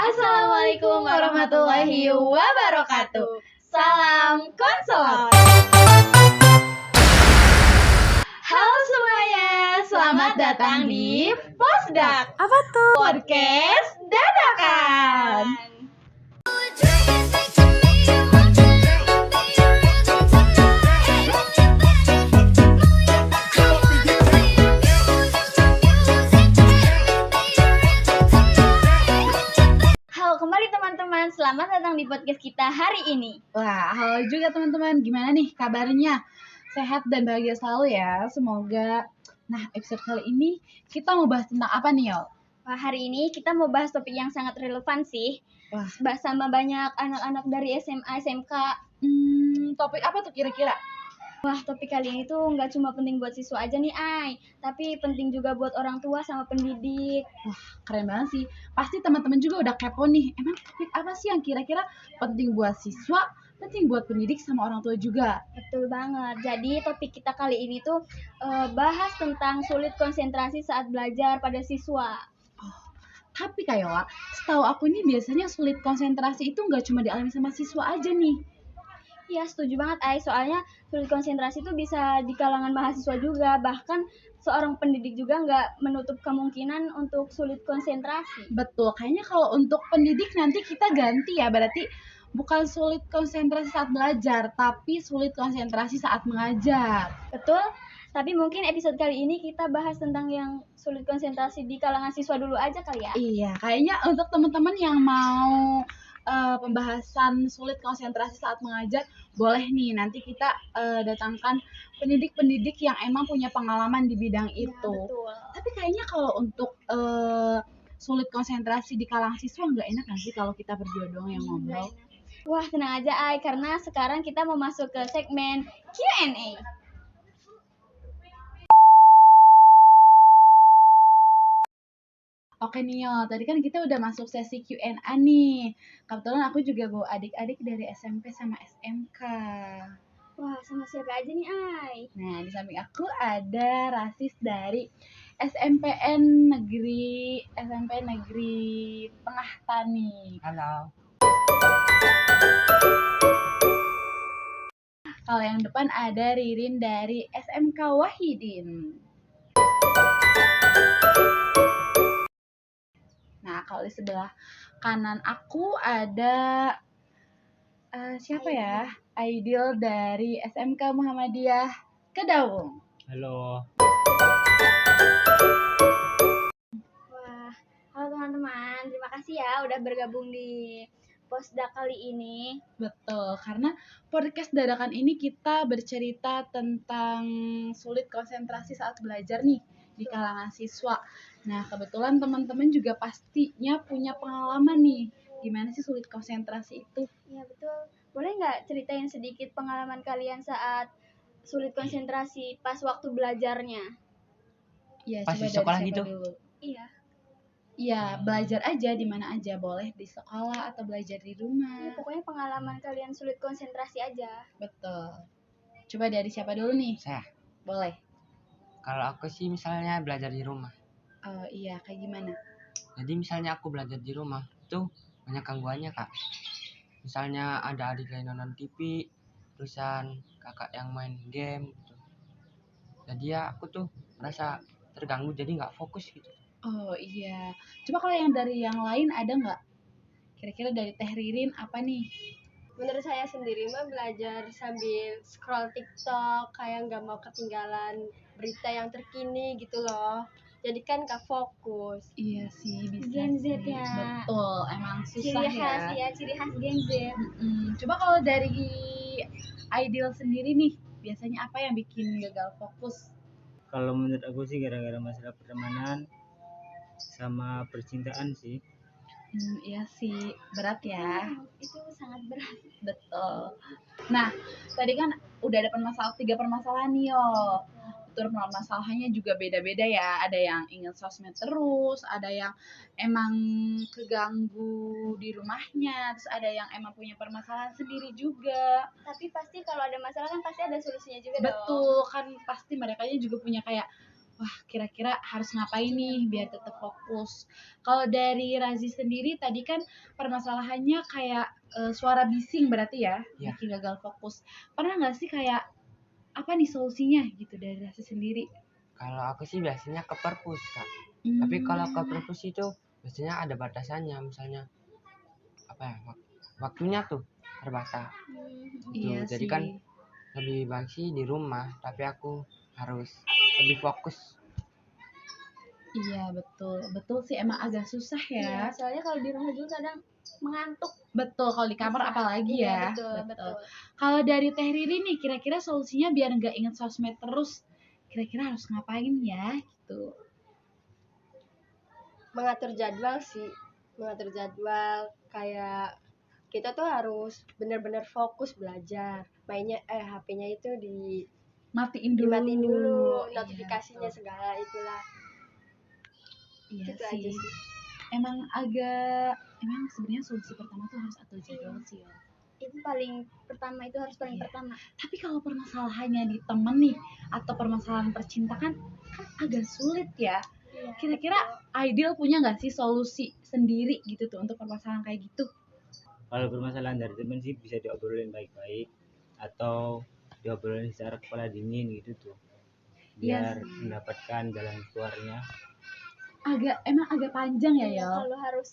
Assalamualaikum warahmatullahi wabarakatuh. Salam konselor. Halo semuanya, selamat datang di Posdak. Apa tuh? Podcast dadakan. Halo kembali teman-teman, selamat datang di podcast kita hari ini. Wah, halo juga teman-teman. Gimana nih kabarnya? Sehat dan bahagia selalu ya, semoga. Nah, episode kali ini kita mau bahas tentang apa nih, Yol? Wah, hari ini kita mau bahas topik yang sangat relevan sih. Wah, Bahas sama banyak anak-anak dari SMA, SMK. topik apa tuh kira-kira? Wah, topik kali ini tuh nggak cuma penting buat siswa aja nih, Ay. Tapi penting juga buat orang tua sama pendidik. Wah, keren banget sih. Pasti teman-teman juga udah kepo nih. Emang topik apa sih yang kira-kira penting buat siswa, penting buat pendidik sama orang tua juga? Betul banget. Jadi topik kita kali ini tuh bahas tentang sulit konsentrasi saat belajar pada siswa. Tapi Kak Yola, setahu aku nih biasanya sulit konsentrasi itu nggak cuma dialami sama siswa aja nih. Iya, setuju banget, Ay. Soalnya sulit konsentrasi itu bisa di kalangan mahasiswa juga. Bahkan seorang pendidik juga nggak menutup kemungkinan untuk sulit konsentrasi. Betul, kayaknya kalau untuk pendidik nanti kita ganti ya, berarti bukan sulit konsentrasi saat belajar, tapi sulit konsentrasi saat mengajar. Betul? Tapi mungkin episode kali ini kita bahas tentang yang sulit konsentrasi di kalangan siswa dulu aja kali ya. Iya, kayaknya untuk teman-teman yang mau pembahasan sulit konsentrasi saat mengajar, boleh nih nanti kita datangkan pendidik-pendidik yang emang punya pengalaman di bidang Ya, itu. betul. Tapi kayaknya kalau untuk sulit konsentrasi di kalangan siswa nggak enak kan sih kalau kita berdua doang yang ngobrol? Wah, tenang aja, Ay. Karena sekarang kita mau masuk ke segmen Q&A. Oke nih Yo, tadi kan kita udah masuk sesi Q&A nih. Kebetulan aku juga bawa adik-adik dari SMP sama SMK. Wah, sama siapa aja nih, Ay? Nah, di samping aku ada Rasis dari SMP Negeri Tengah Tani. Halo. Kalau yang depan ada Ririn dari SMK Wahidin. Nah, kalau di sebelah kanan aku ada siapa ya? Aidil dari SMK Muhammadiyah Kedaung. Halo. Wah, halo teman-teman. Terima kasih ya udah bergabung di Posdak kali ini. Betul, karena podcast dadakan ini kita bercerita tentang sulit konsentrasi saat belajar nih di kalangan siswa. Nah, kebetulan teman-teman juga pastinya punya pengalaman nih. Gimana sih sulit konsentrasi itu? Iya, betul. Boleh nggak ceritain sedikit pengalaman kalian saat sulit konsentrasi pas waktu belajarnya? Ya, Pas coba di dari sekolah siapa gitu? dulu? Iya. Iya, belajar aja di mana aja, boleh di sekolah atau belajar di Iya, rumah. pokoknya pengalaman kalian sulit konsentrasi aja. Betul. Coba dari siapa dulu nih? Saya. Boleh. Kalau aku sih misalnya belajar di rumah. Oh iya, kayak gimana? Jadi misalnya aku belajar di rumah itu banyak gangguannya kak. Misalnya ada adik yang nonton TV, terusan kakak yang main game gitu. Jadi ya aku tuh merasa terganggu jadi nggak fokus gitu. Oh iya. Coba kalau yang dari yang lain ada nggak? Kira-kira dari Teh Ririn apa nih? Menurut saya sendiri mah belajar sambil scroll TikTok, kayak nggak mau ketinggalan berita yang terkini gitu loh. Jadi kan nggak fokus. Iya sih, bisa Gen Z sih. ya. Betul, emang susah Ciri khas ya. ya, ciri khas Gen Z. Coba kalau dari Ideal sendiri nih, biasanya apa yang bikin gagal fokus? Kalau menurut aku sih gara-gara masalah pertemanan sama percintaan sih. Iya sih, berat ya. Itu sangat berat. Betul. Nah, tadi kan udah ada tiga permasalahan nih yo. Betul, permasalahannya juga beda-beda ya. Ada yang ingin sosmed terus, ada yang emang keganggu di rumahnya, terus ada yang emang punya permasalahan sendiri juga. Tapi pasti kalau ada masalah kan pasti ada solusinya juga dong. Betul, kan pasti mereka juga punya kayak wah kira-kira harus ngapain nih biar tetap fokus. Kalau dari Razi sendiri tadi kan permasalahannya kayak suara bising berarti ya, Iya. bikin gagal fokus. Pernah nggak sih kayak apa nih solusinya gitu dari Razi sendiri? Kalau aku sih biasanya ke perpus Kak. Hmm. Tapi kalau ke perpus itu biasanya ada batasannya, misalnya apa ya, waktunya tuh terbatas. Iya Jadi sih. kan lebih baik sih di rumah, tapi aku harus lebih fokus. Iya betul sih emang agak susah Iya, ya. soalnya kalau di rumah juga kadang mengantuk. Betul, kalau di kamar Bisa. apalagi Iya, ya. betul. Kalau dari Teh Riri nih, kira-kira solusinya biar nggak inget sosmed terus, kira-kira harus ngapain ya gitu. Mengatur jadwal sih, mengatur jadwal kayak kita tuh harus benar-benar fokus belajar. Mainnya HP-nya itu Matiin dulu. dimatiin dulu, Iya, notifikasinya betul. segala itulah. Iya Gitu sih. aja sih. Emang sebenarnya solusi pertama tuh harus atur jadwal sih ya. Itu paling pertama, itu harus paling Iya. pertama. Tapi kalau permasalahannya di temen nih atau permasalahan percintaan kan agak sulit ya. Iya. Kira-kira ideal punya nggak sih solusi sendiri gitu tuh untuk permasalahan kayak gitu? Kalau permasalahan dari teman sih bisa diobrolin baik-baik atau diobrolin secara kepala dingin gitu tuh, Iya biar mendapatkan jalan keluarnya. Emang agak panjang ya Iya, Yol? kalau harus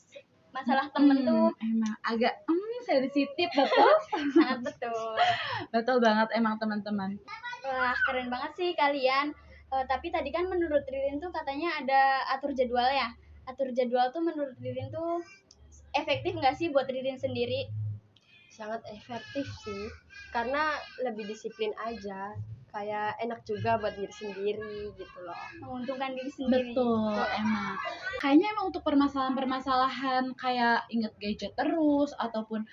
masalah temen tuh emang agak sensitif betul. sangat betul. Betul banget emang teman-teman. Wah, keren banget sih kalian. Tapi tadi kan menurut Ririn tuh katanya ada atur jadwal ya. Atur jadwal tuh menurut Ririn tuh efektif nggak sih buat Ririn sendiri? Sangat efektif sih, karena lebih disiplin aja. Kayak enak juga buat diri sendiri gitu loh. Menguntungkan diri sendiri. Betul, emang. Kayaknya emang untuk permasalahan-permasalahan kayak inget gadget terus ataupun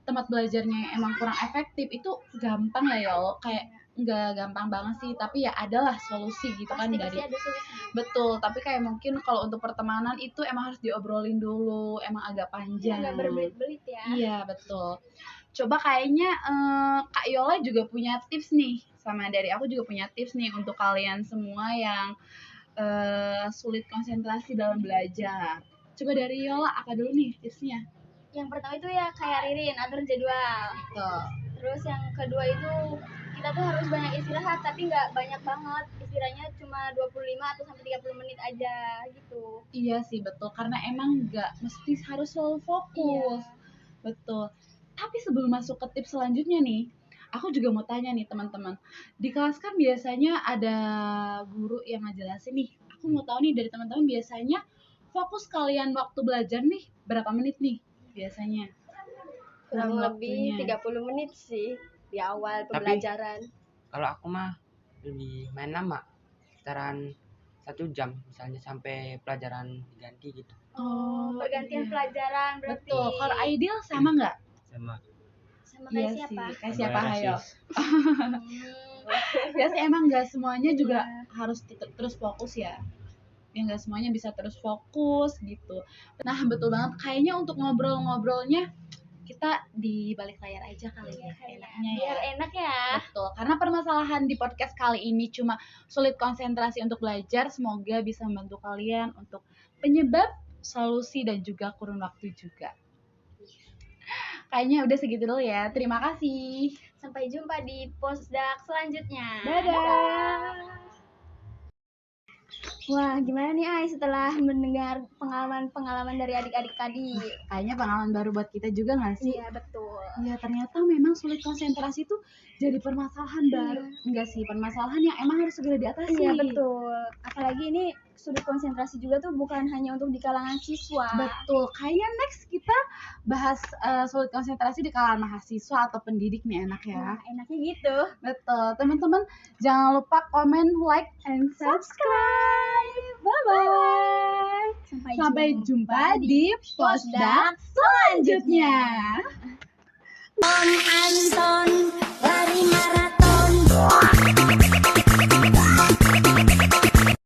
tempat belajarnya emang kurang efektif itu gampang lah ya, kayak nggak gampang banget sih, tapi ya adalah solusi gitu kan Pasti dari. ada solusi. Betul, tapi kayak mungkin kalau untuk pertemanan itu emang harus diobrolin dulu, emang agak panjang. Nggak berbelit-belit ya. Iya, betul. Coba kayaknya Kak Yola juga punya tips nih, sama dari aku juga punya tips nih untuk kalian semua yang sulit konsentrasi dalam belajar. Coba dari Yola, apa dulu nih tipsnya? Yang pertama itu ya kayak Ririn, atur jadwal. Tuh. Terus yang kedua itu kita tuh harus banyak istirahat, tapi nggak banyak banget. Istirahatnya cuma 25 atau sampai 30 menit aja gitu. Iya sih, betul. Karena emang nggak mesti harus selalu fokus. Iya. Betul. Tapi sebelum masuk ke tips selanjutnya nih, aku juga mau tanya nih teman-teman. Di kelas kan biasanya ada guru yang ngejelasin nih. Aku mau tahu nih dari teman-teman biasanya fokus kalian waktu belajar nih berapa menit nih biasanya? Kurang waktunya. lebih 30 menit sih di awal pembelajaran. Kalau aku mah lebih main lama, sekitaran 1 jam misalnya sampai pelajaran diganti gitu. Oh, Pergantian iya. pelajaran berarti. Betul. Kalau ideal sama nggak? Sama Sama Iya kayak siapa? sih. Kayak tambah siapa Hayo? rasis. Ya sih emang nggak semuanya juga harus terus fokus ya. Ya nggak semuanya bisa terus fokus gitu. Nah betul banget. Kayaknya untuk ngobrol-ngobrolnya kita di balik layar aja kali ya. Enaknya ya. Biar enak ya. Betul. Karena permasalahan di podcast kali ini cuma sulit konsentrasi untuk belajar. Semoga bisa membantu kalian untuk penyebab, solusi, dan juga kurun waktu juga. Kayaknya udah segitu dulu ya. Terima kasih. Sampai jumpa di postdak selanjutnya. Dadah. Wah, gimana nih Ai setelah mendengar pengalaman-pengalaman dari adik-adik tadi? Kayaknya pengalaman baru buat kita juga nggak sih? Iya, betul. Ya ternyata memang sulit konsentrasi tuh jadi permasalahan baru. Enggak sih, permasalahan yang emang harus segera diatasi. Iya, betul. Apalagi ini sulit konsentrasi juga tuh bukan hanya untuk di kalangan siswa. Betul. Kayaknya next kita bahas sulit konsentrasi di kalangan mahasiswa atau pendidik nih enak ya. Nah, enaknya gitu. Betul. Teman-teman jangan lupa komen, like, and subscribe. Bye-bye. Sampai jumpa di postdak selanjutnya. Anton lari maraton.